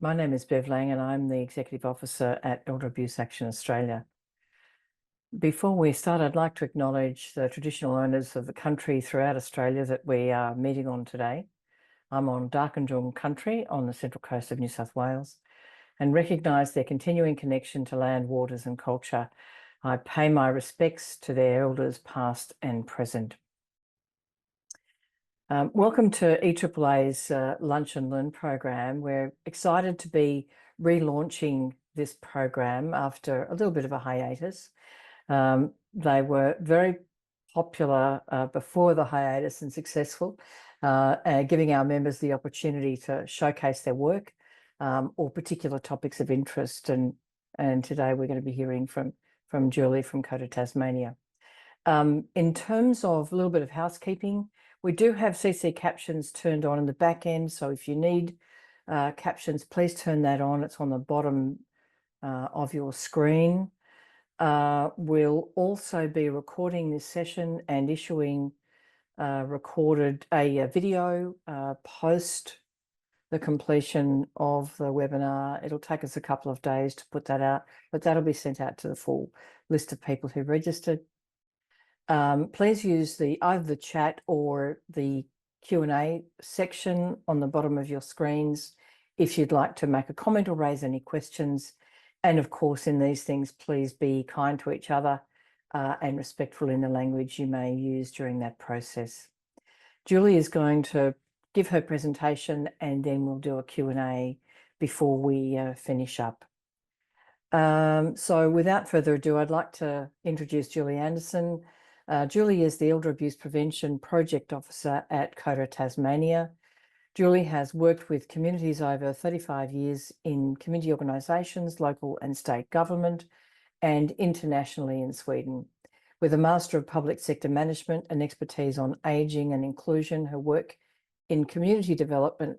My name is Bev Lang and I'm the Executive Officer at Elder Abuse Action Australia. Before we start, I'd like to acknowledge the traditional owners of the country throughout Australia that we are meeting on today. I'm on Darkinjung country on the central coast of New South Wales and recognise their continuing connection to land, waters and culture. I pay my respects to their elders past and present. Welcome to EAAA's Lunch and Learn program. We're excited to be relaunching this program after a little bit of a hiatus. They were very popular before the hiatus and successful, giving our members the opportunity to showcase their work or particular topics of interest. And today we're going to be hearing from Julie from COTA Tasmania. In terms of a little bit of housekeeping, we do have CC captions turned on in the back end. So if you need captions, please turn that on. It's on the bottom of your screen. We'll also be recording this session and issuing a video post the completion of the webinar. It'll take us a couple of days to put that out, but that'll be sent out to the full list of people who registered. Please use either the chat or the Q&A section on the bottom of your screens if you'd like to make a comment or raise any questions. And of course, in these things, please be kind to each other and respectful in the language you may use during that process. Julie is going to give her presentation and then we'll do a Q&A before we finish up. So without further ado, I'd like to introduce Julie Andersson. Julie is the Elder Abuse Prevention Project Officer at COTA Tasmania. Julie has worked with communities over 35 years in community organisations, local and state government, and internationally in Sweden. With a Master of Public Sector Management and expertise on ageing and inclusion, her work in community development,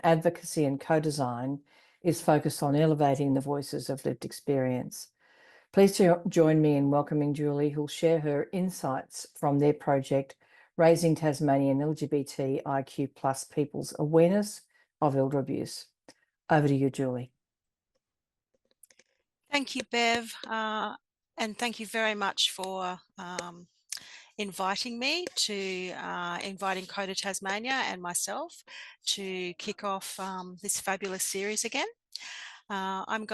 advocacy and co-design is focused on elevating the voices of lived experience. Please join me in welcoming Julie, who'll share her insights from their project, Raising Tasmanian LGBTIQ plus people's awareness of elder abuse. Over to you, Julie. Thank you, Bev, and thank you very much for inviting me to inviting COTA Tasmania and myself to kick off this fabulous series again. I'm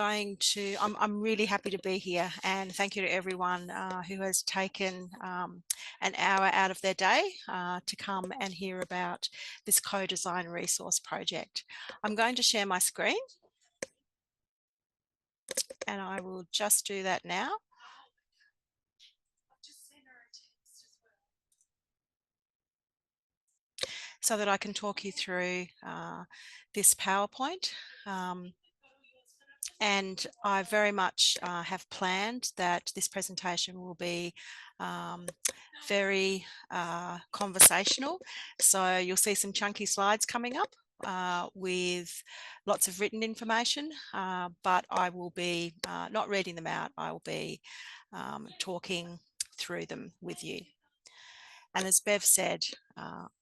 really happy to be here, and thank you to everyone who has taken an hour out of their day to come and hear about this co-design resource project. I'm going to share my screen, and I will just do that now. So that I can talk you through this PowerPoint. And I very much have planned that this presentation will be very conversational. So you'll see some chunky slides coming up with lots of written information, but I will be not reading them out. I will be talking through them with you. And as Bev said,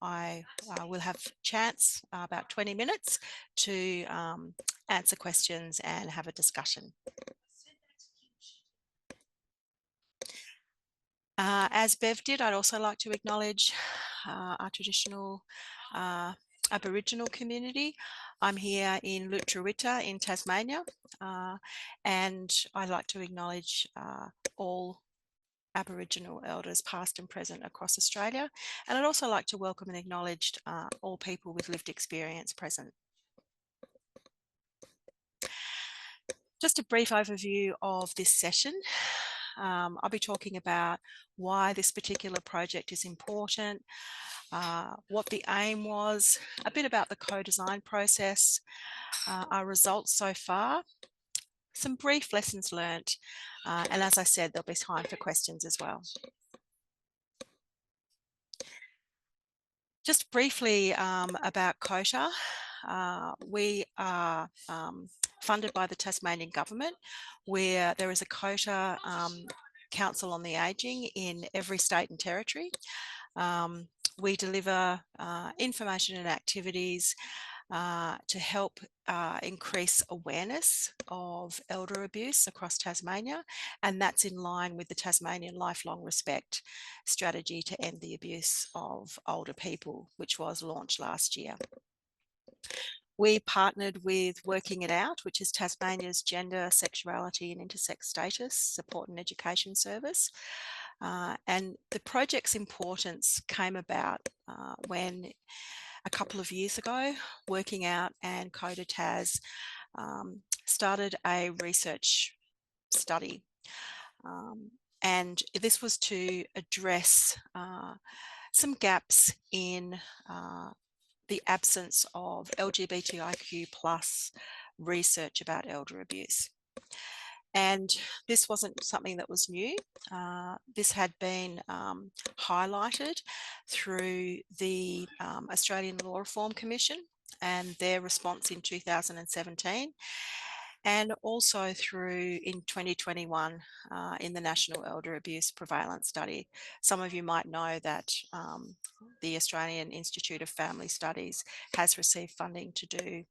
I will have a chance, about 20 minutes, to answer questions and have a discussion. As Bev did, I'd also like to acknowledge our traditional Aboriginal community. I'm here in Lutruwita in Tasmania, and I'd like to acknowledge all Aboriginal elders past and present across Australia, and I'd also like to welcome and acknowledge all people with lived experience present. Just a brief overview of this session. I'll be talking about why this particular project is important, what the aim was, a bit about the co-design process, our results so far, some brief lessons learned, and as I said, there'll be time for questions as well. Just briefly about COTA. We are funded by the Tasmanian government, where there is a COTA Council on the Ageing in every state and territory. We deliver information and activities to help increase awareness of elder abuse across Tasmania, and that's in line with the Tasmanian Lifelong Respect strategy to end the abuse of older people, which was launched last year. We partnered with Working It Out, which is Tasmania's gender, sexuality and intersex status support and education service. And the project's importance came about when a couple of years ago, Working Out and COTA Tas started a research study. And this was to address some gaps in the absence of LGBTIQ plus research about elder abuse. And this wasn't something that was new. This had been highlighted through the Australian Law Reform Commission and their response in 2017, and also through in 2021 in the National Elder Abuse Prevalence Study. Some of you might know that the Australian Institute of Family Studies has received funding to do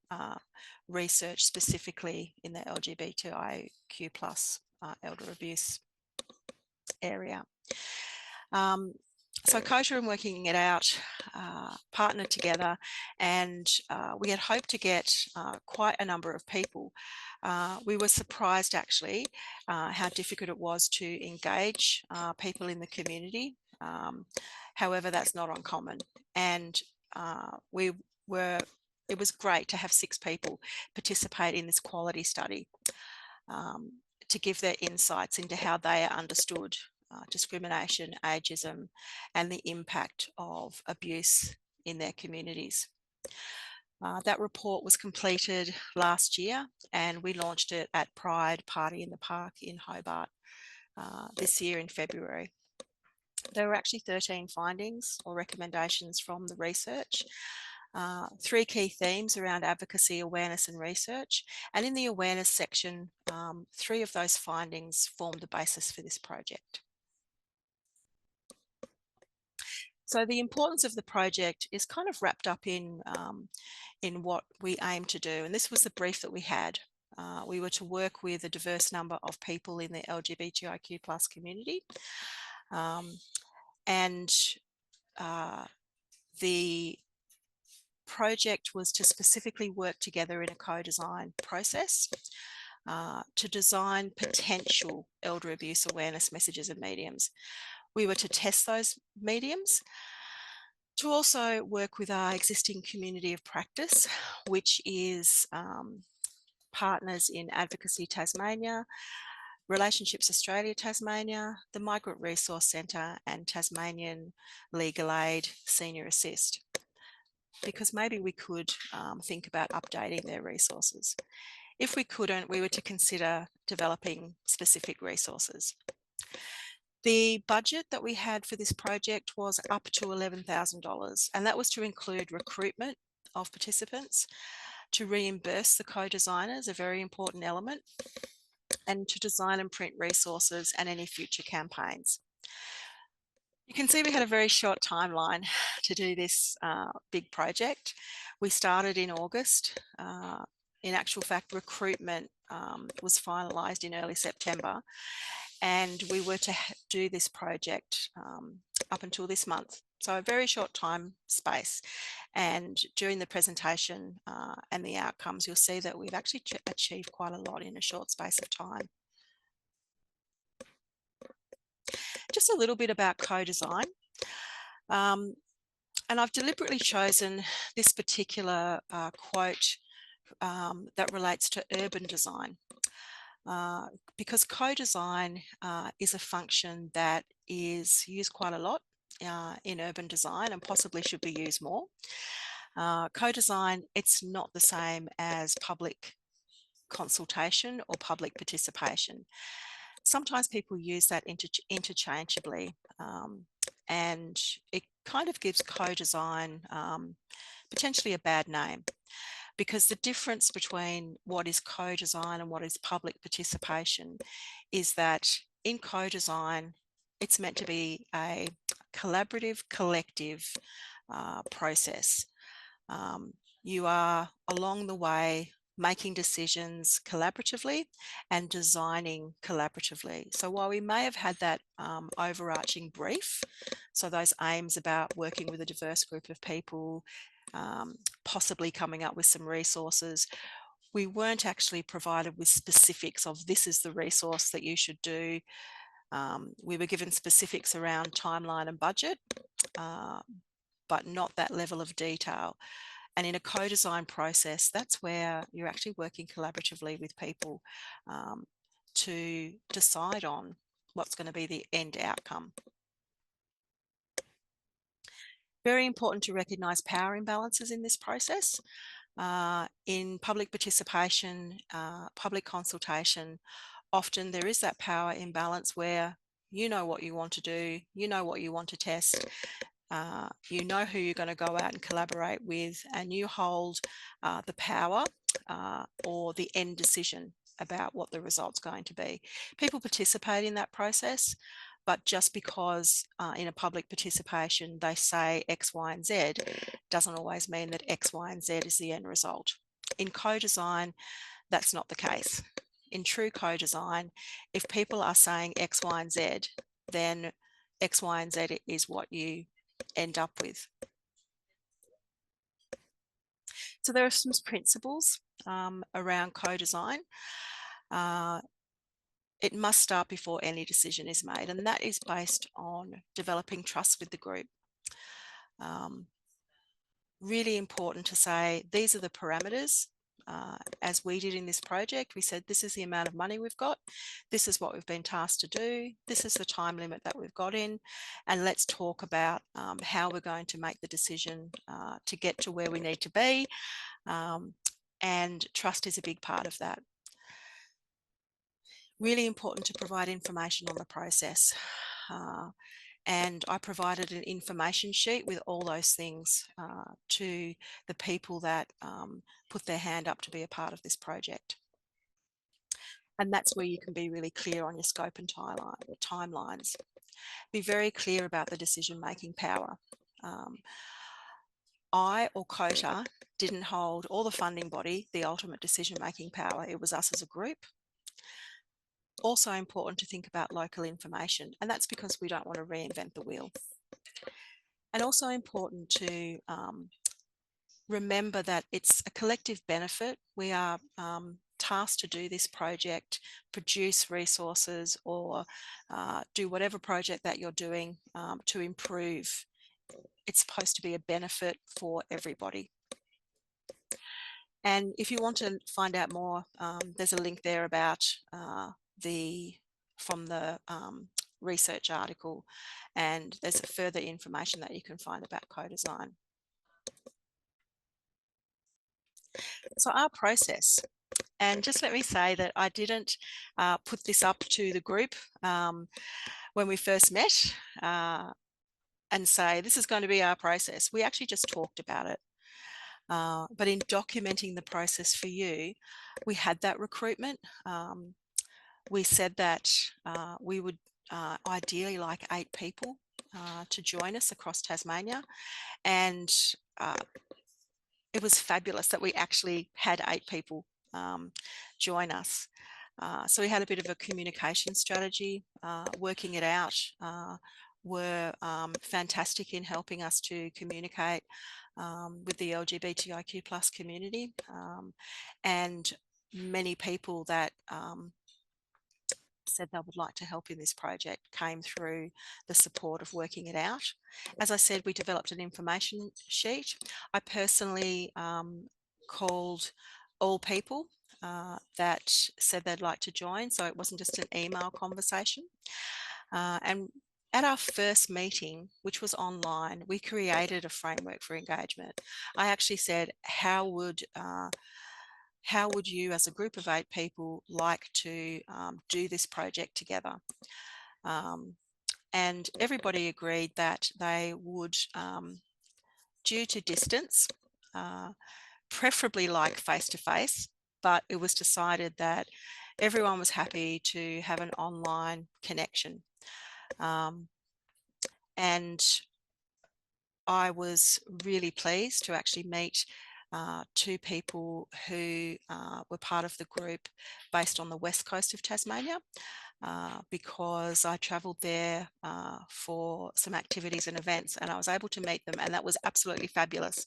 research specifically in the LGBTIQ plus elder abuse area. So COTA and Working It Out partnered together, and we had hoped to get quite a number of people. We were surprised actually how difficult it was to engage people in the community. However, that's not uncommon, and it was great to have 6 people participate in this quality study to give their insights into how they understood discrimination, ageism, and the impact of abuse in their communities. That report was completed last year, and we launched it at Pride Party in the Park in Hobart this year in February. There were actually 13 findings or recommendations from the research. 3 key themes around advocacy, awareness and research. And in the awareness section, 3 of those findings formed the basis for this project. So the importance of the project is kind of wrapped up in what we aim to do. And this was the brief that we had. We were to work with a diverse number of people in the LGBTIQ plus community. The project was to specifically work together in a co-design process to design potential elder abuse awareness messages and mediums. We were to test those mediums, to also work with our existing community of practice, which is partners in Advocacy Tasmania, Relationships Australia Tasmania, the Migrant Resource Centre and Tasmanian Legal Aid Senior Assist, because maybe we could think about updating their resources. If we couldn't, we were to consider developing specific resources. The budget that we had for this project was up to $11,000, and that was to include recruitment of participants, to reimburse the co-designers, a very important element, and to design and print resources and any future campaigns. You can see we had a very short timeline to do this big project. We started in August. In actual fact, recruitment was finalised in early September, and we were to do this project up until this month. So a very short time space. And during the presentation and the outcomes, you'll see that we've actually achieved quite a lot in a short space of time. Just a little bit about co-design. And I've deliberately chosen this particular quote that relates to urban design. Because co-design is a function that is used quite a lot in urban design and possibly should be used more. Co-design, it's not the same as public consultation or public participation. Sometimes people use that interchangeably, and it kind of gives co-design potentially a bad name, because the difference between what is co-design and what is public participation is that in co-design, it's meant to be a collaborative, collective process. You are along the way making decisions collaboratively and designing collaboratively. So while we may have had that overarching brief, so those aims about working with a diverse group of people, possibly coming up with some resources, we weren't actually provided with specifics of this is the resource that you should do. We were given specifics around timeline and budget, but not that level of detail. And in a co-design process, that's where you're actually working collaboratively with people to decide on what's going to be the end outcome. Very important to recognise power imbalances in this process. In public participation, public consultation, often there is that power imbalance where you know what you want to do, you know what you want to test, you know who you're going to go out and collaborate with, and you hold the power or the end decision about what the result's going to be. People participate in that process, but just because in a public participation they say X, Y, and Z doesn't always mean that X, Y, and Z is the end result. In co-design, that's not the case. In true co-design, if people are saying X, Y, and Z, then X, Y, and Z is what you end up with. So there are some principles around co-design. It must start before any decision is made, and that is based on developing trust with the group. Really important to say these are the parameters. As we did in this project, we said this is the amount of money we've got, this is what we've been tasked to do, this is the time limit that we've got in, and let's talk about how we're going to make the decision to get to where we need to be, and trust is a big part of that. Really important to provide information on the process. And I provided an information sheet with all those things to the people that put their hand up to be a part of this project. And that's where you can be really clear on your scope and timelines. Be very clear about the decision-making power. I or COTA didn't hold, or the funding body, the ultimate decision-making power. It was us as a group. Also important to think about local information, and that's because we don't want to reinvent the wheel. And also important to remember that it's a collective benefit. We are tasked to do this project, produce resources, or do whatever project that you're doing to improve. It's supposed to be a benefit for everybody. And if you want to find out more, there's a link there about from the research article, and there's further information that you can find about co-design. So our process, and just let me say that I didn't put this up to the group when we first met and say this is going to be our process. We actually just talked about it. But in documenting the process for you, we had that recruitment. We said that we would ideally like 8 people to join us across Tasmania, and it was fabulous that we actually had 8 people join us. So we had a bit of a communication strategy, working it out, were fantastic in helping us to communicate with the LGBTIQ plus community, and many people that said they would like to help in this project came through the support of working it out. As I said, we developed an information sheet. I personally called all people that said they'd like to join, so it wasn't just an email conversation. And at our first meeting, which was online, we created a framework for engagement. I actually said, how would you as a group of 8 people like to do this project together? And everybody agreed that they would, due to distance, preferably like face-to-face, but it was decided that everyone was happy to have an online connection. And I was really pleased to actually meet two people who were part of the group based on the west coast of Tasmania, because I travelled there for some activities and events, and I was able to meet them, and that was absolutely fabulous,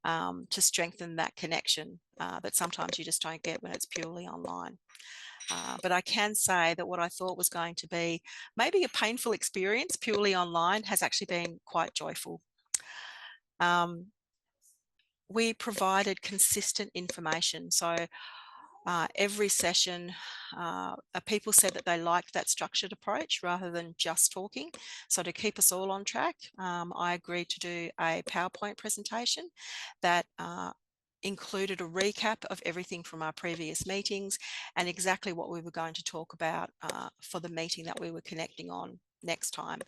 to strengthen that connection that sometimes you just don't get when it's purely online. But I can say that what I thought was going to be maybe a painful experience purely online has actually been quite joyful. We provided consistent information. So every session, people said that they liked that structured approach rather than just talking. So to keep us all on track, I agreed to do a PowerPoint presentation that included a recap of everything from our previous meetings and exactly what we were going to talk about for the meeting that we were connecting on next time.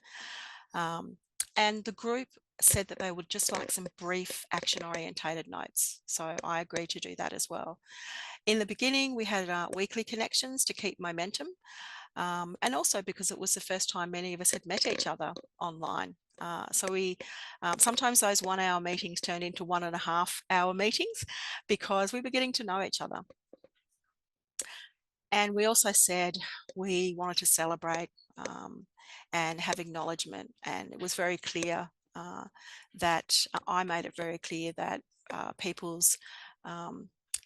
And the group said that they would just like some brief action-orientated notes. So I agreed to do that as well. In the beginning, we had weekly connections to keep momentum, and also because it was the first time many of us had met each other online. So we sometimes those 1 hour meetings turned into 1.5 hour meetings because we were getting to know each other. And we also said we wanted to celebrate and have acknowledgement. And it was very clear that I made it very clear that people's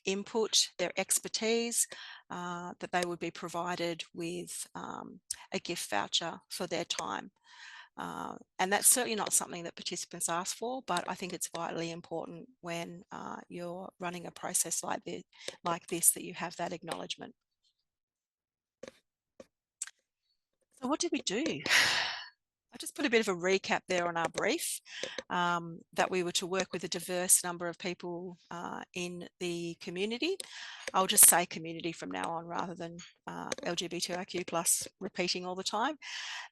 input, their expertise, that they would be provided with a gift voucher for their time. And that's certainly not something that participants ask for, but I think it's vitally important when you're running a process like this that you have that acknowledgement. So what did we do? I just put a bit of a recap there on our brief, that we were to work with a diverse number of people in the community. I'll just say community from now on rather than LGBTIQ plus repeating all the time,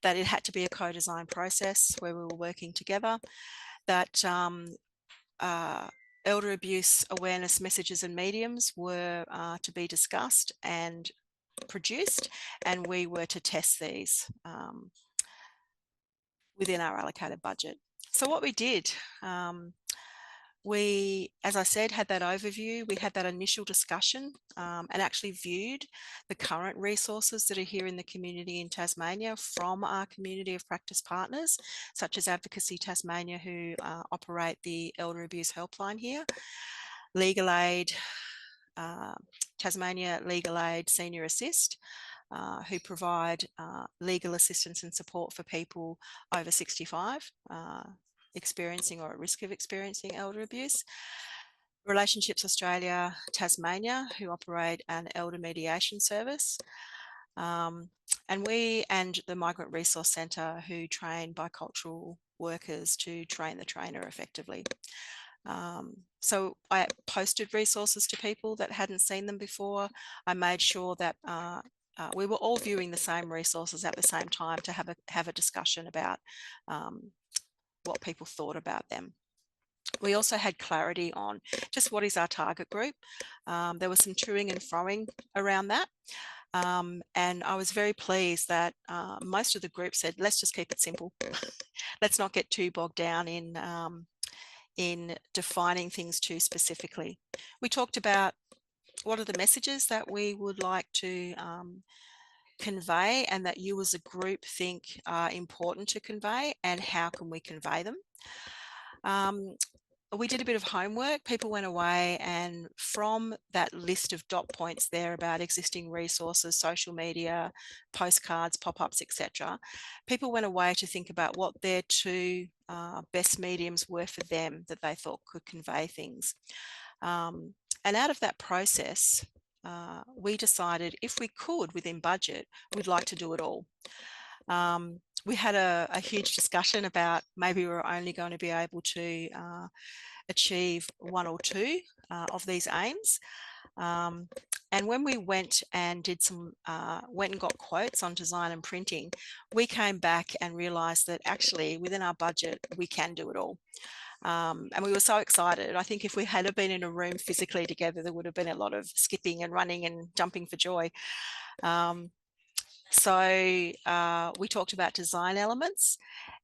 that it had to be a co-design process where we were working together, that elder abuse awareness messages and mediums were to be discussed and produced, and we were to test these within our allocated budget. So what we did, we, as I said, had that overview, we had that initial discussion and actually viewed the current resources that are here in the community in Tasmania from our community of practice partners, such as Advocacy Tasmania, who operate the Elder Abuse Helpline here, Legal Aid, Tasmania Legal Aid Senior Assist, who provide legal assistance and support for people over 65 experiencing or at risk of experiencing elder abuse. Relationships Australia Tasmania, who operate an elder mediation service. And we and the Migrant Resource Centre, who train bicultural workers to train the trainer effectively. So I posted resources to people that hadn't seen them before. I made sure that we were all viewing the same resources at the same time to have a discussion about what people thought about them. We also had clarity on just what is our target group. There was some toing and froing around that. And I was very pleased that most of the group said, let's just keep it simple. Let's not get too bogged down in defining things too specifically. We talked about what are the messages that we would like to convey and that you as a group think are important to convey, and how can we convey them. We did a bit of homework. People went away, and from that list of dot points there about existing resources, social media, postcards, pop-ups, etc., people went away to think about what their two best mediums were for them that they thought could convey things. And out of that process, we decided if we could, within budget, we'd like to do it all. We had a huge discussion about maybe we were only going to be able to achieve one or two of these aims. And when we went and did some, went and got quotes on design and printing, we came back and realised that actually within our budget, we can do it all. And we were so excited. I think if we had been in a room physically together, there would have been a lot of skipping and running and jumping for joy. So we talked about design elements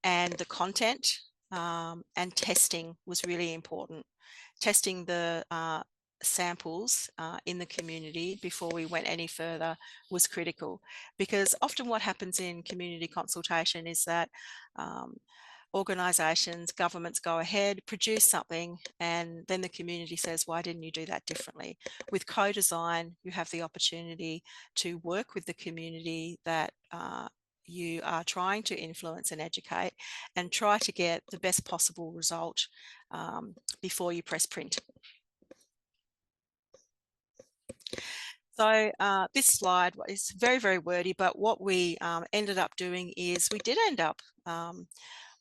and the content and testing was really important. Testing the samples in the community before we went any further was critical, because often what happens in community consultation is that organisations, governments go ahead, produce something, and then the community says, why didn't you do that differently? With co-design, you have the opportunity to work with the community that you are trying to influence and educate, and try to get the best possible result before you press print. So this slide is very, very wordy, but what we ended up doing is we did end up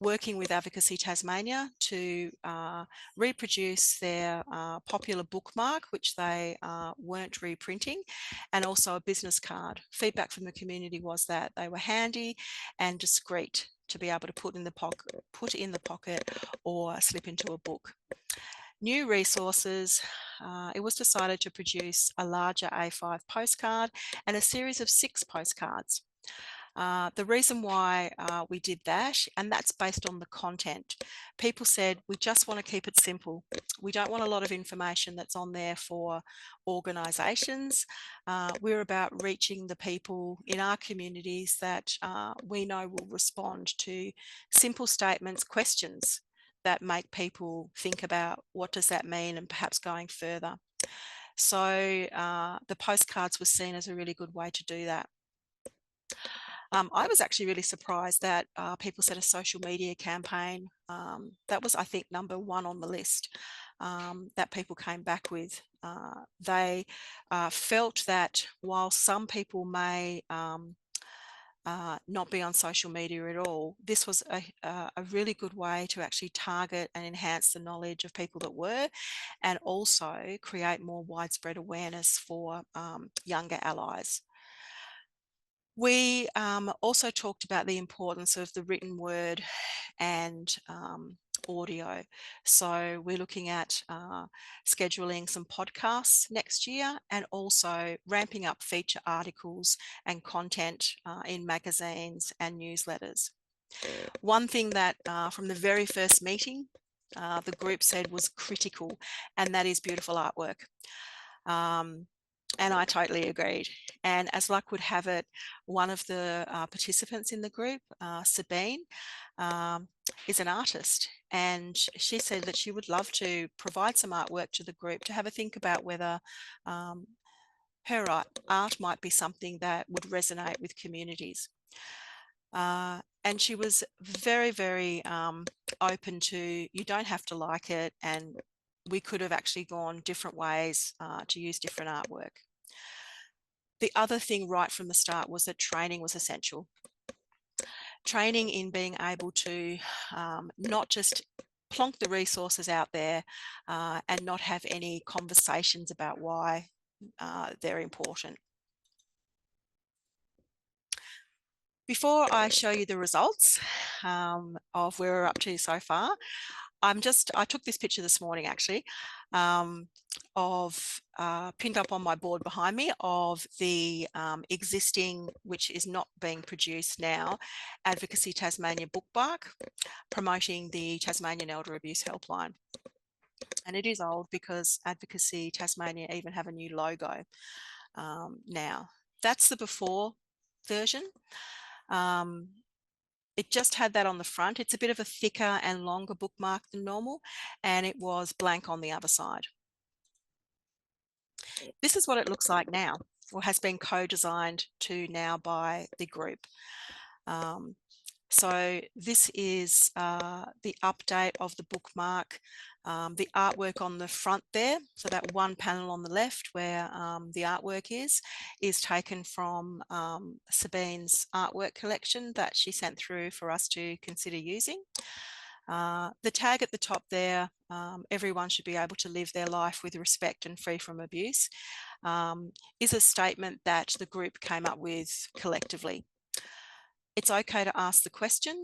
working with Advocacy Tasmania to reproduce their popular bookmark, which they weren't reprinting, and also a business card. Feedback from the community was that they were handy and discreet to be able to put in the pocket or slip into a book. New resources, it was decided to produce a larger A5 postcard and a series of 6 postcards. The reason why we did that, and that's based on the content. People said, we just want to keep it simple. We don't want a lot of information that's on there for organisations. We're about reaching the people in our communities that we know will respond to simple statements, questions that make people think about what does that mean, and perhaps going further. So the postcards were seen as a really good way to do that. I was actually really surprised that people said a social media campaign. That was, I think, number 1 on the list that people came back with. They felt that while some people may not be on social media at all, this was a really good way to actually target and enhance the knowledge of people that were, and also create more widespread awareness for younger allies. We also talked about the importance of the written word and audio. So we're looking at scheduling some podcasts next year, and also ramping up feature articles and content in magazines and newsletters. One thing that from the very first meeting, the group said was critical, and that is beautiful artwork. And I totally agreed. And as luck would have it, one of the participants in the group, Sabine, is an artist. And she said that she would love to provide some artwork to the group to have a think about whether her art might be something that would resonate with communities. And she was very, very open to, you don't have to like it, and we could have actually gone different ways to use different artwork. The other thing right from the start was that training was essential. Training in being able to not just plonk the resources out there and not have any conversations about why they're important. Before I show you the results of where we're up to so far, I took this picture this morning actually of pinned up on my board behind me of the existing, which is not being produced now, Advocacy Tasmania bookmark promoting the Tasmanian Elder Abuse Helpline. And it is old because Advocacy Tasmania even have a new logo now. That's the before version. It just had that on the front. It's a bit of a thicker and longer bookmark than normal, and it was blank on the other side. This is what it looks like now, or has been co-designed to now by the group. So this is the update of the bookmark, the artwork on the front there. So that one panel on the left where the artwork is taken from Sabine's artwork collection that she sent through for us to consider using. The tag at the top there, everyone should be able to live their life with respect and free from abuse, is a statement that the group came up with collectively. It's okay to ask the question,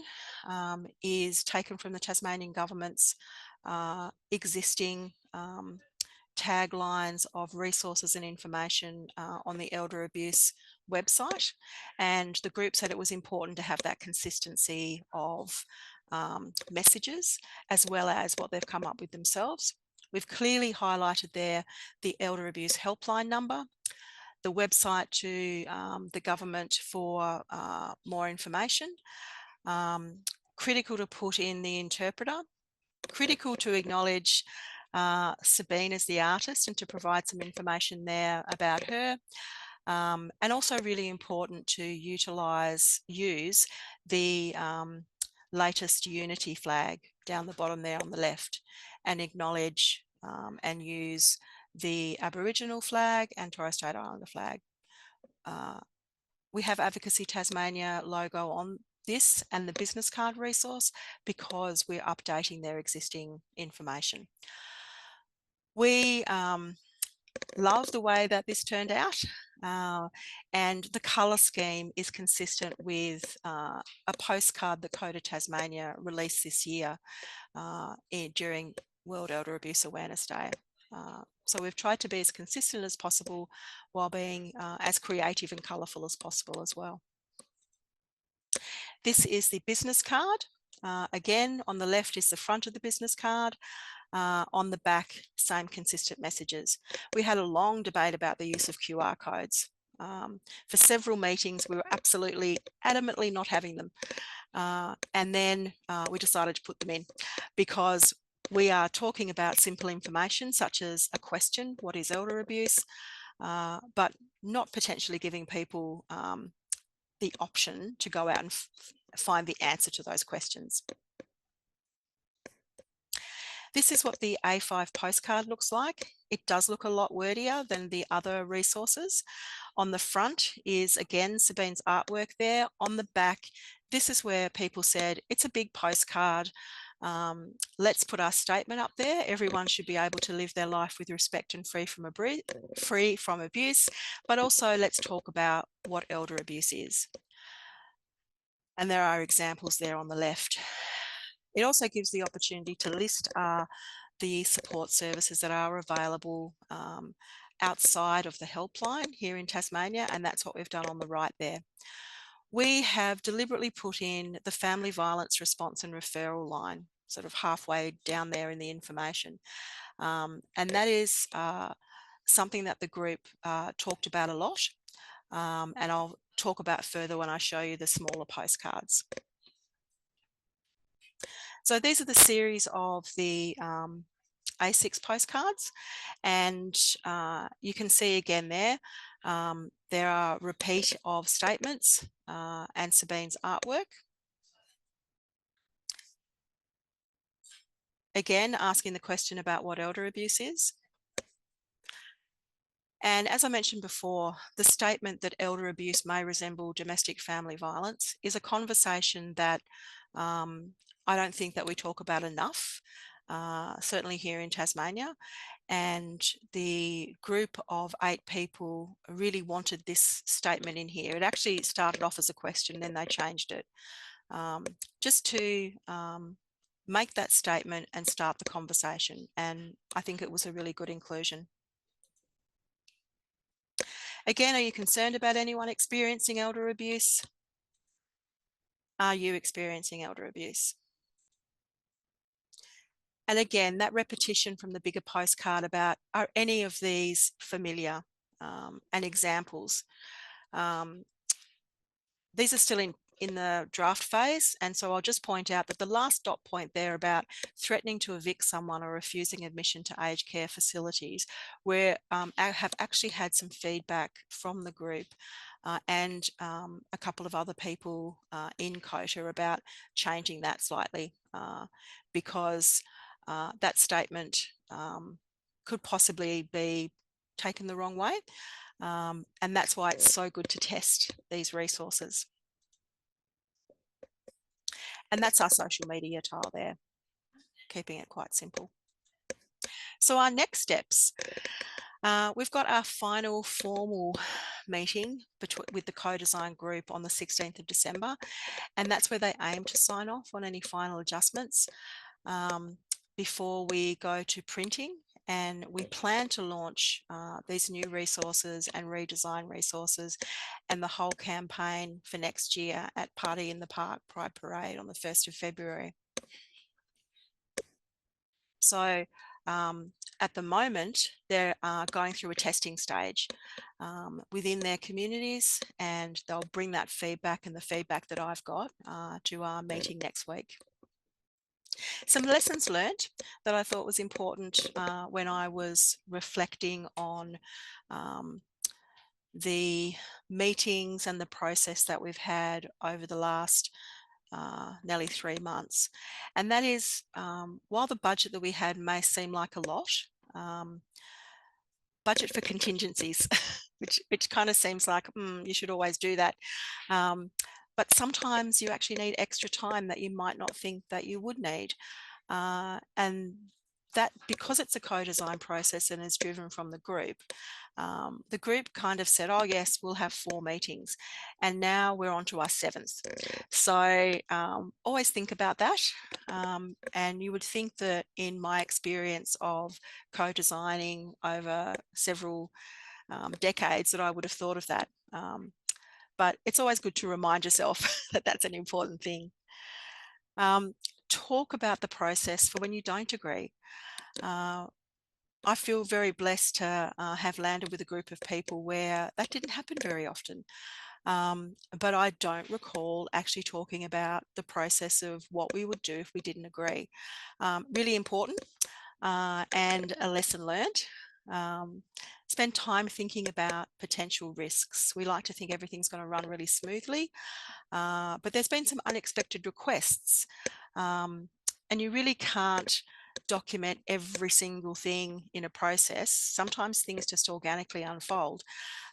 is taken from the Tasmanian government's existing taglines of resources and information on the elder abuse website. And the group said it was important to have that consistency of messages, as well as what they've come up with themselves. We've clearly highlighted there the elder abuse helpline number, the website to the government for more information, critical to put in the interpreter, critical to acknowledge Sabine as the artist and to provide some information there about her, and also really important to use the latest unity flag down the bottom there on the left, and acknowledge and use the Aboriginal flag and Torres Strait Islander flag. We have Advocacy Tasmania logo on this and the business card resource because we're updating their existing information. We love the way that this turned out, and the colour scheme is consistent with a postcard that COTA Tasmania released this year during World Elder Abuse Awareness Day. So we've tried to be as consistent as possible while being as creative and colourful as possible as well. This is the business card. Again, on the left is the front of the business card. On the back, same consistent messages. We had a long debate about the use of QR codes. For several meetings, we were absolutely adamantly not having them. And then we decided to put them in because we are talking about simple information such as a question, what is elder abuse, but not potentially giving people the option to go out and find the answer to those questions. This is what the A5 postcard looks like. It does look a lot wordier than the other resources. On the front is, again, Sabine's artwork there. On the back, this is where people said, it's a big postcard. Let's put our statement up there. Everyone should be able to live their life with respect and free from abuse, but also let's talk about what elder abuse is. And there are examples there on the left. It also gives the opportunity to list the support services that are available outside of the helpline here in Tasmania, and that's what we've done on the right there. We have deliberately put in the family violence response and referral line, sort of halfway down there in the information. And that is something that the group talked about a lot, and I'll talk about further when I show you the smaller postcards. So these are the series of the A6 postcards, and you can see again there, there are repeat of statements and Sabine's artwork. Again, asking the question about what elder abuse is. And as I mentioned before, the statement that elder abuse may resemble domestic family violence is a conversation that I don't think that we talk about enough, certainly here in Tasmania. And the group of 8 people really wanted this statement in here. It actually started off as a question, then they changed it, just to make that statement and start the conversation. And I think it was a really good inclusion. Again, are you concerned about anyone experiencing elder abuse? Are you experiencing elder abuse? And again, that repetition from the bigger postcard about, are any of these familiar, and examples. These are still in the draft phase, and so I'll just point out that the last dot point there about threatening to evict someone or refusing admission to aged care facilities, where I have actually had some feedback from the group and a couple of other people in COTA about changing that slightly because that statement could possibly be taken the wrong way. And that's why it's so good to test these resources. And that's our social media tile there, keeping it quite simple. So our next steps, we've got our final formal meeting with the co-design group on the 16th of December, and that's where they aim to sign off on any final adjustments before we go to printing. And we plan to launch these new resources and redesign resources and the whole campaign for next year at Party in the Park Pride Parade on the 1st of February. So at the moment, they're going through a testing stage within their communities, and they'll bring that feedback and the feedback that I've got to our meeting next week. Some lessons learned that I thought was important when I was reflecting on the meetings and the process that we've had over the last nearly 3 months. And that is, while the budget that we had may seem like a lot, budget for contingencies, which kind of seems like you should always do that. But sometimes you actually need extra time that you might not think that you would need. And that, because it's a co-design process and is driven from the group kind of said, oh yes, we'll have 4 meetings, and now we're on to our 7th. So always think about that, and you would think that in my experience of co-designing over several decades that I would have thought of that, but it's always good to remind yourself that that's an important thing. Talk about the process for when you don't agree. I feel very blessed to have landed with a group of people where that didn't happen very often. But I don't recall actually talking about the process of what we would do if we didn't agree. Really important and a lesson learned. Spend time thinking about potential risks. We like to think everything's going to run really smoothly, but there's been some unexpected requests, and you really can't document every single thing in a process. Sometimes things just organically unfold,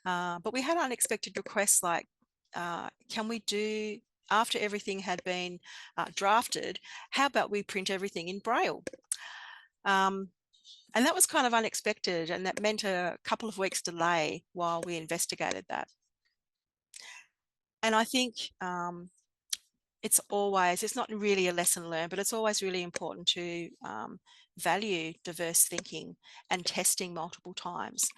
but we had unexpected requests like, can we do, after everything had been drafted, how about we print everything in Braille? And that was kind of unexpected, and that meant a couple of weeks delay while we investigated that. And I think it's not really a lesson learned, but it's always really important to value diverse thinking and testing multiple times,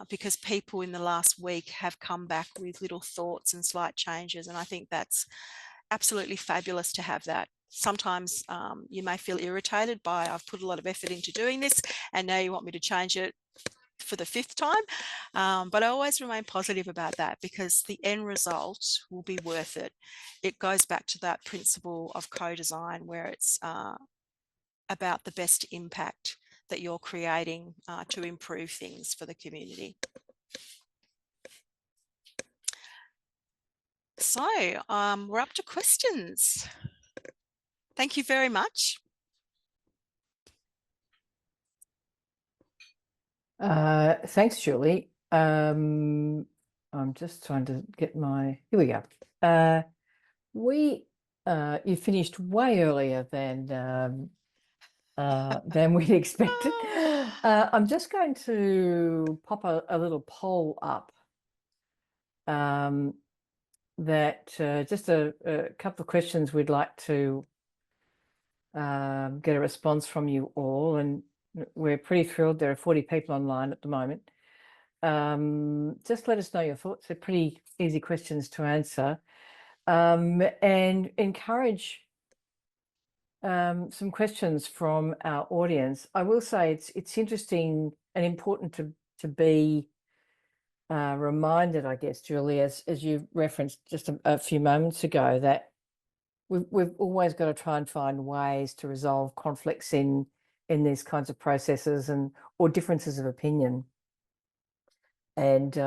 because people in the last week have come back with little thoughts and slight changes, and I think that's absolutely fabulous to have that. Sometimes you may feel irritated by, I've put a lot of effort into doing this and now you want me to change it for the 5th time, but I always remain positive about that because the end result will be worth it. It goes back to that principle of co-design where it's about the best impact that you're creating to improve things for the community. So we're up to questions. Thank you very much. Thanks, Julie. I'm just trying to get here we go. You finished way earlier than we'd expected. I'm just going to pop a little poll up that just a couple of questions we'd like to get a response from you all, and we're pretty thrilled. There are 40 people online at the moment. Just let us know your thoughts. They're pretty easy questions to answer, and encourage some questions from our audience. I will say it's interesting and important to be reminded, I guess, Julie, as you referenced just a few moments ago, that we've always got to try and find ways to resolve conflicts in these kinds of processes or differences of opinion, and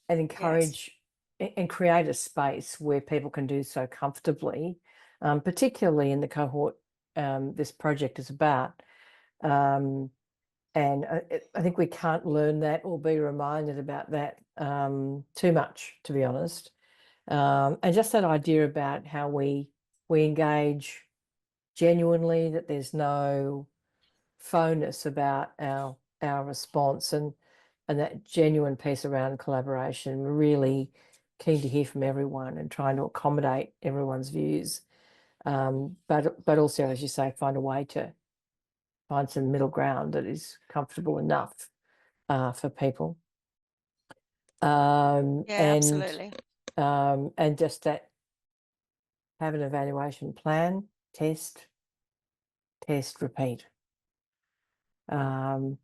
encourage and create a space where people can do so comfortably, particularly in the cohort this project is about. And I think we can't learn that or be reminded about that too much, to be honest. And just that idea about how we engage genuinely, that there's no phoneness about our response, and that genuine piece around collaboration. We're really keen to hear from everyone and trying to accommodate everyone's views, but also, as you say, find a way to find some middle ground that is comfortable enough for people. Absolutely. And just that, have an evaluation plan, test test, repeat.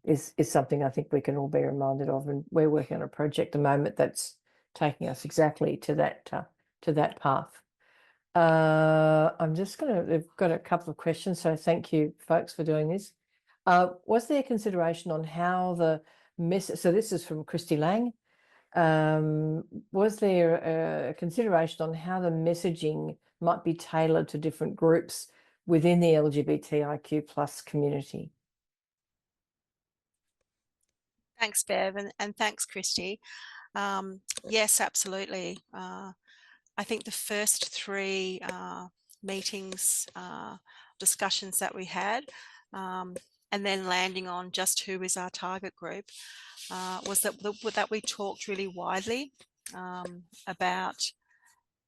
Is something I think we can all be reminded of, and we're working on a project at the moment that's taking us exactly to that path. I'm just we've got a couple of questions, so thank you folks for doing this. Was there consideration on how the message, so this is from Christy Lang, was there a consideration on how the messaging might be tailored to different groups within the LGBTIQ plus community? Thanks, Bev, and thanks, Christy. Yes, absolutely. I think the first three meetings, discussions that we had, and then landing on just who is our target group, was that we talked really widely about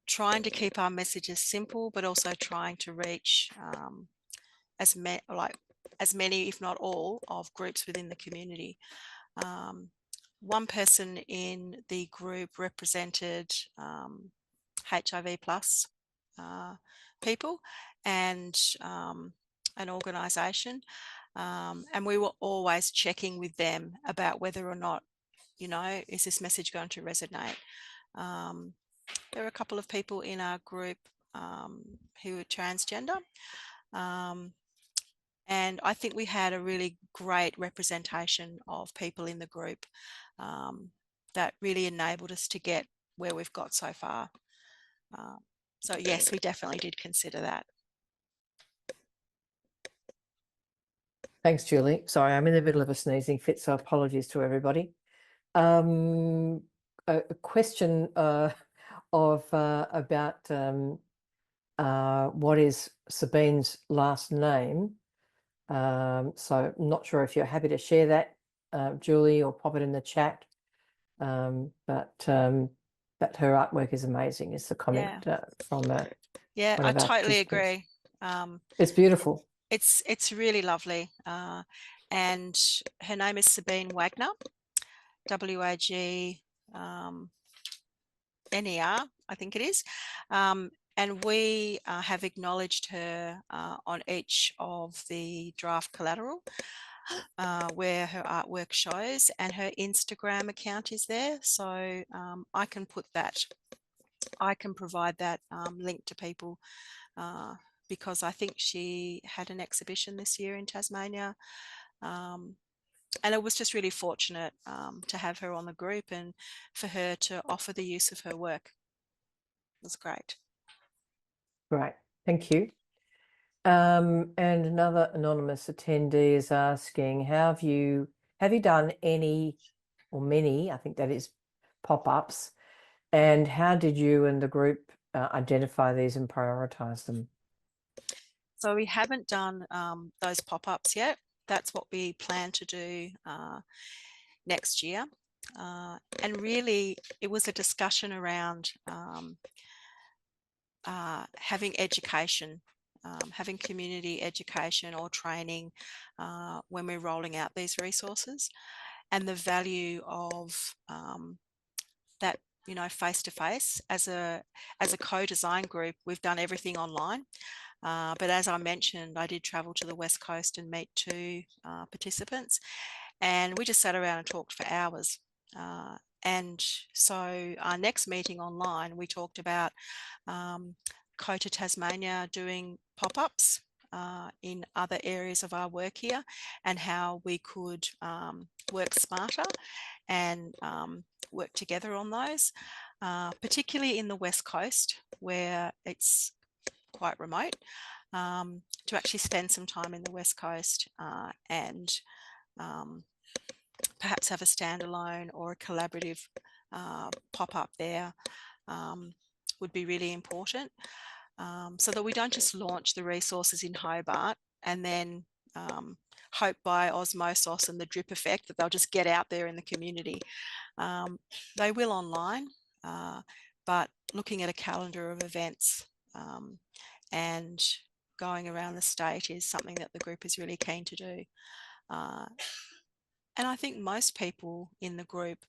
trying to keep our messages simple, but also trying to reach as many, if not all, of groups within the community. One person in the group represented HIV plus people and an organisation, and we were always checking with them about whether or not, is this message going to resonate. There are a couple of people in our group who are transgender, and I think we had a really great representation of people in the group that really enabled us to get where we've got so far. So yes, we definitely did consider that. Thanks, Julie. Sorry, I'm in the middle of a sneezing fit, so apologies to everybody. A question about what is Sabine's last name. So I'm not sure if you're happy to share that, Julie, or pop it in the chat. But her artwork is amazing, is the comment from yeah, one I of our totally participants. agree. It's beautiful. It's really lovely. And her name is Sabine Wagner, WAGNER, I think it is. And we have acknowledged her on each of the draft collateral where her artwork shows, and her Instagram account is there. So I can provide that link to people because I think she had an exhibition this year in Tasmania. And it was just really fortunate to have her on the group and for her to offer the use of her work. It was great. Great, thank you. And another anonymous attendee is asking, have you done any or many, I think that is, pop-ups, and how did you and the group identify these and prioritize them? So we haven't done those pop-ups yet. That's what we plan to do next year. And really, it was a discussion around having education, having community education or training when we're rolling out these resources, and the value of that, face-to-face. As a co-design group, we've done everything online. But as I mentioned, I did travel to the West Coast and meet two participants, and we just sat around and talked for hours. And so our next meeting online, we talked about COTA Tasmania doing pop-ups in other areas of our work here, and how we could work smarter and work together on those, particularly in the West Coast where it's quite remote, to actually spend some time in the West Coast and perhaps have a standalone or a collaborative pop-up there would be really important, so that we don't just launch the resources in Hobart and then hope by osmosis and the drip effect that they'll just get out there in the community. They will online, but looking at a calendar of events and going around the state is something that the group is really keen to do. And I think most people in the group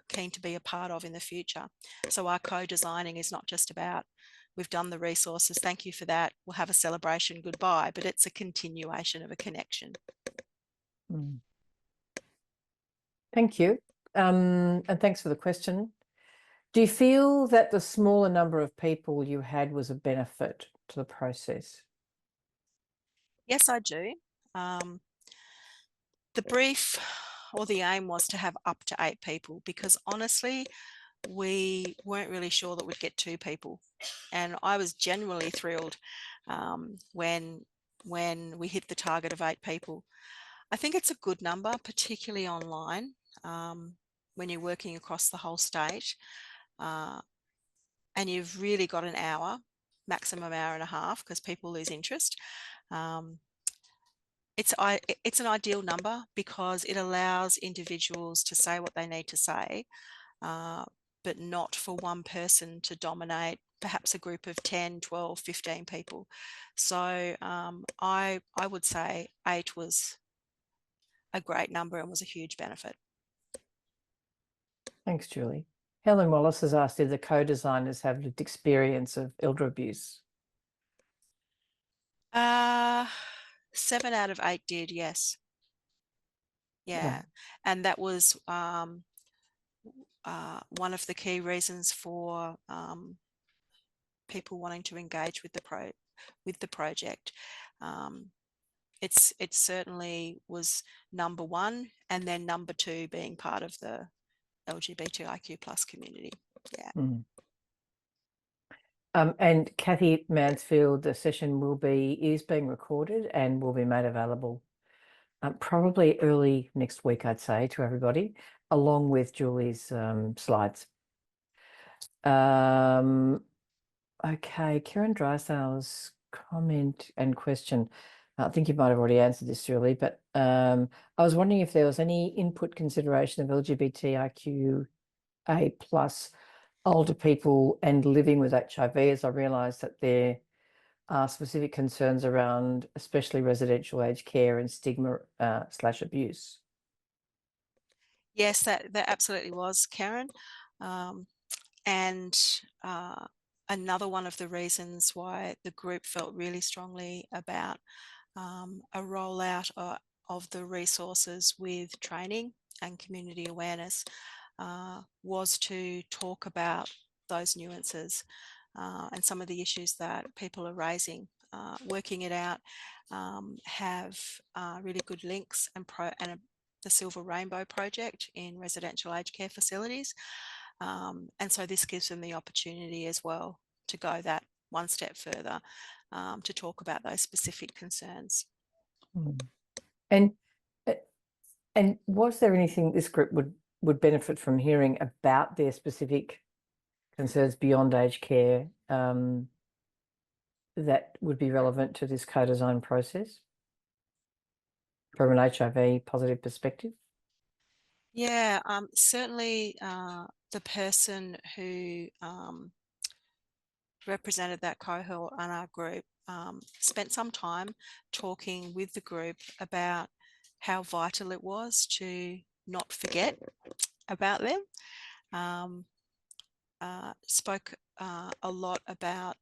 keen to be a part of in the future. So our co-designing is not just about we've done the resources, thank you for that, we'll have a celebration, goodbye, but it's a continuation of a connection. Thank you. And thanks for the question. Do you feel that the smaller number of people you had was a benefit to the process? Yes, I do. The brief or the aim was to have up to 8 people, because honestly, we weren't really sure that we'd get 2 people. And I was genuinely thrilled when we hit the target of 8 people. I think it's a good number, particularly online, when you're working across the whole state, and you've really got an hour, maximum hour and a half, because people lose interest. It's an ideal number because it allows individuals to say what they need to say, but not for one person to dominate perhaps a group of 10, 12, 15 people. So I would say 8 was a great number and was a huge benefit. Thanks, Julie. Helen Wallace has asked if the co-designers have lived experience of elder abuse. 7 out of 8 did, yes. Yeah. And that was one of the key reasons for people wanting to engage with the project. It certainly was number 1, and then number 2 being part of the LGBTIQ plus community. Yeah. And Kathy Mansfield, the session is being recorded and will be made available probably early next week, I'd say, to everybody, along with Julie's slides. Okay, Kieran Drysdale's comment and question. I think you might have already answered this, Julie, but I was wondering if there was any input consideration of LGBTIQA plus older people and living with HIV, as I realised that there are specific concerns around especially residential aged care and stigma / abuse. Yes, that absolutely was, Karen. And another one of the reasons why the group felt really strongly about a rollout of the resources with training and community awareness was to talk about those nuances and some of the issues that people are raising. Working it out, have really good links and the Silver Rainbow Project in residential aged care facilities. And so this gives them the opportunity as well to go that one step further, to talk about those specific concerns. And was there anything this group would benefit from hearing about their specific concerns beyond aged care that would be relevant to this co-design process from an HIV positive perspective? Yeah, certainly the person who represented that cohort on our group spent some time talking with the group about how vital it was to not forget about them. Spoke a lot about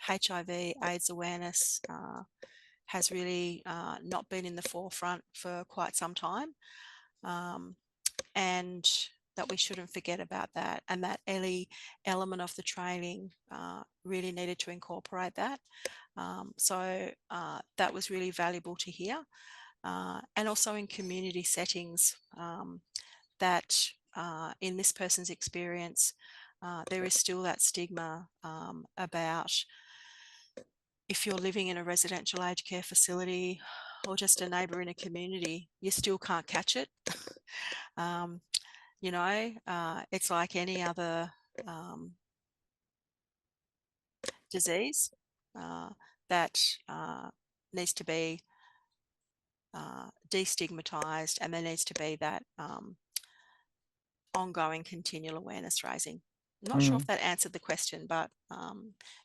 HIV AIDS awareness has really not been in the forefront for quite some time, and that we shouldn't forget about that, and that any element of the training really needed to incorporate that. So that was really valuable to hear. And also in community settings, that in this person's experience, there is still that stigma about if you're living in a residential aged care facility or just a neighbour in a community, you still can't catch it. You know, it's like any other disease that needs to be destigmatized, and there needs to be that ongoing continual awareness raising. I'm not sure if that answered the question, but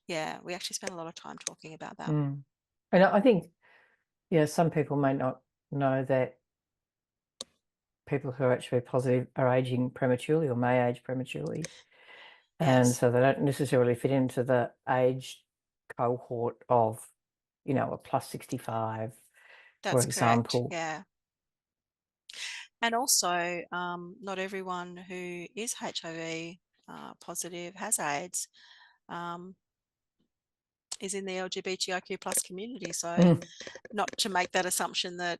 yeah, we actually spent a lot of time talking about that. And I think, yeah, some people may not know that people who are HIV positive are aging prematurely or may age prematurely. And Yes, so they don't necessarily fit into the age cohort of, you know, a plus 65, for that's correct. example. Yeah. And also, not everyone who is HIV positive has AIDS, um, is in the LGBTIQ plus community. So Mm, not to make that assumption that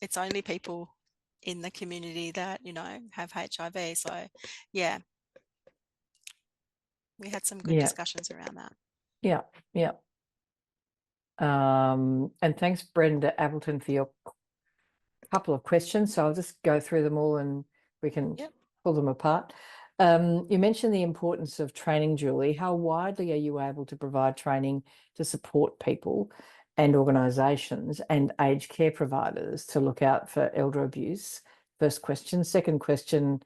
it's only people in the community that, you know, have HIV. So yeah, we had some good yeah, discussions around that. yeah, yeah. And thanks, Brenda Appleton, for your couple of questions. So I'll just go through them all and we can Yep. pull them apart. You mentioned the importance of training, Julie. How widely are you able to provide training to support people and organisations and aged care providers to look out for elder abuse? First question. Second question,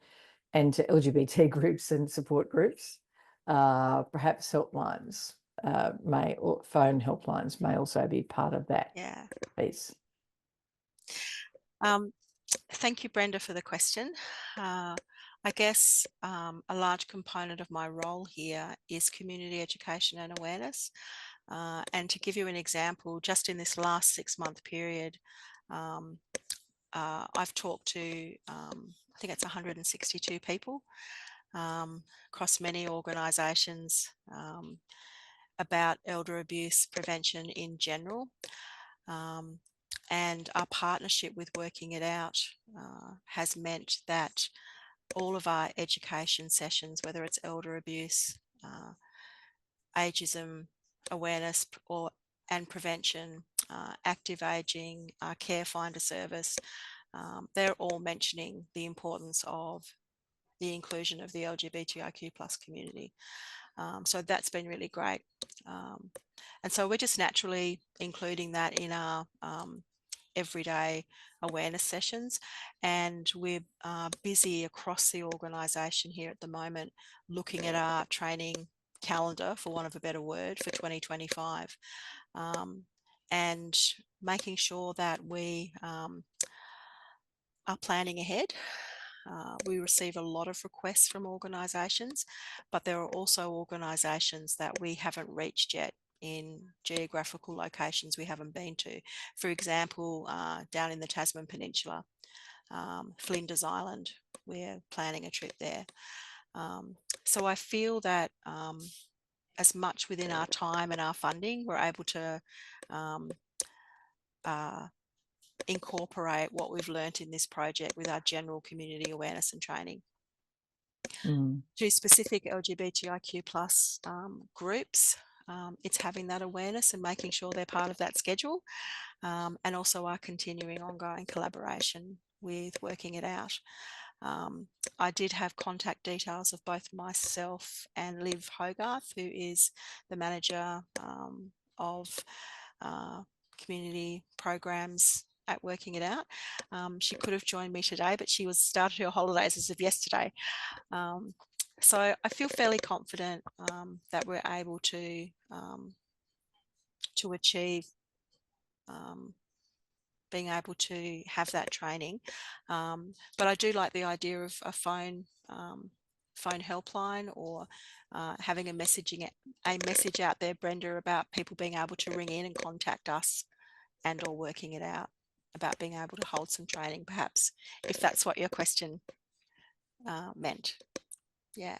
and to LGBT groups and support groups. Perhaps helplines or phone helplines may also be part of that Yeah. piece. Thank you, Brenda, for the question. I guess a large component of my role here is community education and awareness. And to give you an example, just in this last 6-month period, I've talked to, I think it's 162 people across many organisations about elder abuse prevention in general. And our partnership with Working It Out has meant that all of our education sessions, whether it's elder abuse, ageism awareness and prevention, active aging, care finder service, they're all mentioning the importance of the inclusion of the LGBTIQ plus community. So that's been really great. And so we're just naturally including that in our everyday awareness sessions, and we're busy across the organisation here at the moment looking at our training calendar, for want of a better word, for 2025, and making sure that we are planning ahead. We receive a lot of requests from organisations, but there are also organisations that we haven't reached yet in geographical locations we haven't been to. For example, down in the Tasman Peninsula, Flinders Island, we're planning a trip there. So I feel that as much within our time and our funding, we're able to incorporate what we've learnt in this project with our general community awareness and training. To specific LGBTIQ plus groups, it's having that awareness and making sure they're part of that schedule, and also our continuing ongoing collaboration with Working It Out. I did have contact details of both myself and Liv Hogarth, who is the manager of community programs at Working It Out. She could have joined me today, but she was started her holidays as of yesterday. So I feel fairly confident that we're able to achieve being able to have that training. But I do like the idea of a phone helpline, or having a message out there, Brenda, about people being able to ring in and contact us and or Working It Out about being able to hold some training, perhaps, if that's what your question meant. Yeah.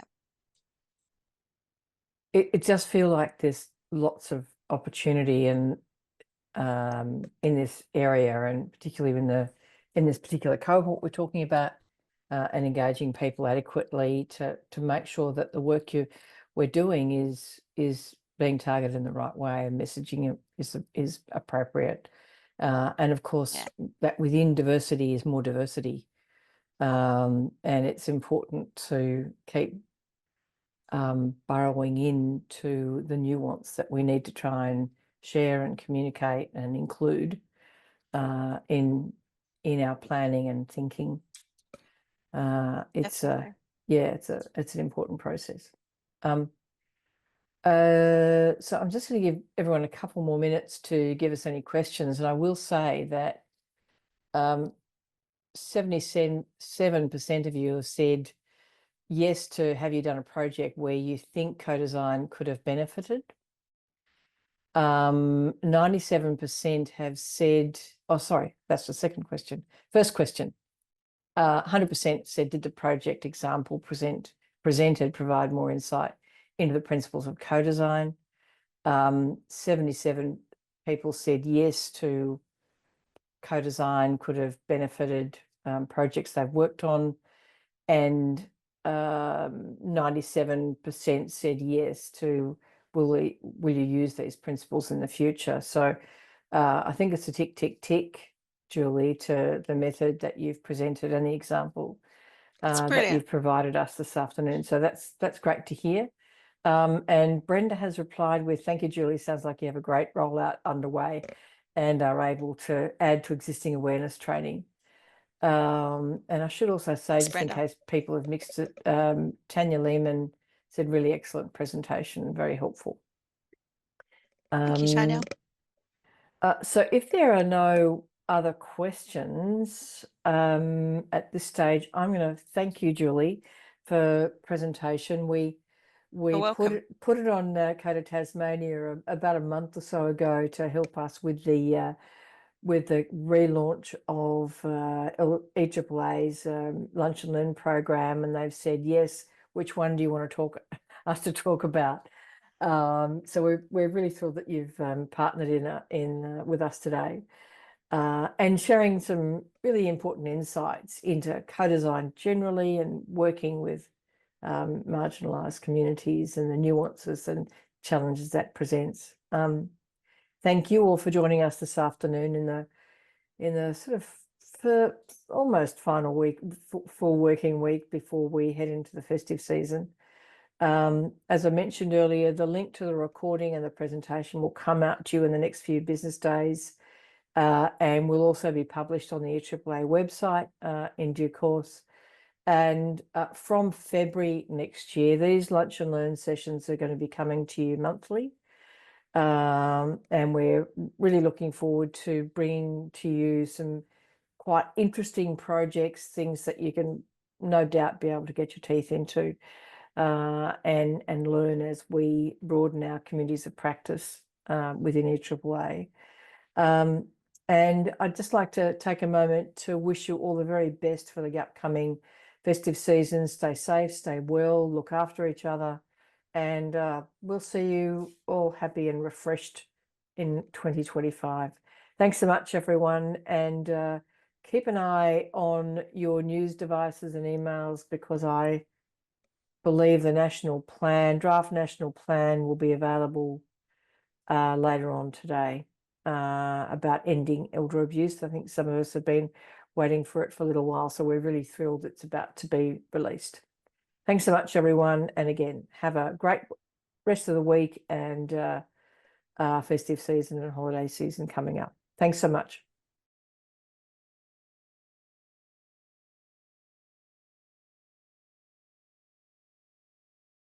It does feel like there's lots of opportunity in this area, and particularly in this particular cohort we're talking about, and engaging people adequately to make sure that the work we're doing is being targeted in the right way and messaging is appropriate. And of course, that within diversity is more diversity. And it's important to keep burrowing into the nuance that we need to try and share and communicate and include in our planning and thinking. It's Definitely. it's an important process. So I'm just going to give everyone a couple more minutes to give us any questions, and I will say that 77% of you have said yes to have you done a project where you think co-design could have benefited. 97% have said, oh, sorry, that's the second question. First question, 100% said, did the project example presented provide more insight into the principles of co-design? 77 people said yes to co-design could have benefited projects they've worked on, and 97% said yes to will you use these principles in the future. So I think it's a tick, tick, tick, Julie, to the method that you've presented and the example that you've provided us this afternoon. So that's great to hear. And Brenda has replied with, thank you, Julie. Sounds like you have a great rollout underway and are able to add to existing awareness training. And I should also say, just in case people have mixed it, Tanya Lehman said, really excellent presentation, very helpful. Thank you, Tanya. So if there are no other questions at this stage, I'm going to thank you, Julie, for presentation. We put it on COTA Tasmania about a month or so ago to help us with the relaunch of EAA's Lunch and Learn program, and they've said yes. Which one do you want to us to talk about? So we're really thrilled that you've partnered in with us today and sharing some really important insights into co-design generally and working with marginalised communities and the nuances and challenges that presents. Thank you all for joining us this afternoon in the sort of almost final week, full working week before we head into the festive season. As I mentioned earlier, the link to the recording and the presentation will come out to you in the next few business days, and will also be published on the EAAA website in due course. And from February next year, these Lunch and Learn sessions are going to be coming to you monthly. And we're really looking forward to bringing to you some quite interesting projects, things that you can no doubt be able to get your teeth into and learn as we broaden our communities of practice within EAAA. And I'd just like to take a moment to wish you all the very best for the upcoming festive season. Stay safe, stay well, look after each other, and we'll see you all happy and refreshed in 2025. Thanks so much, everyone, and keep an eye on your news devices and emails, because I believe the draft national plan will be available later on today about ending elder abuse. I think some of us have been waiting for it for a little while, so we're really thrilled it's about to be released. Thanks so much, everyone. And again, have a great rest of the week and festive season and holiday season coming up. Thanks so much.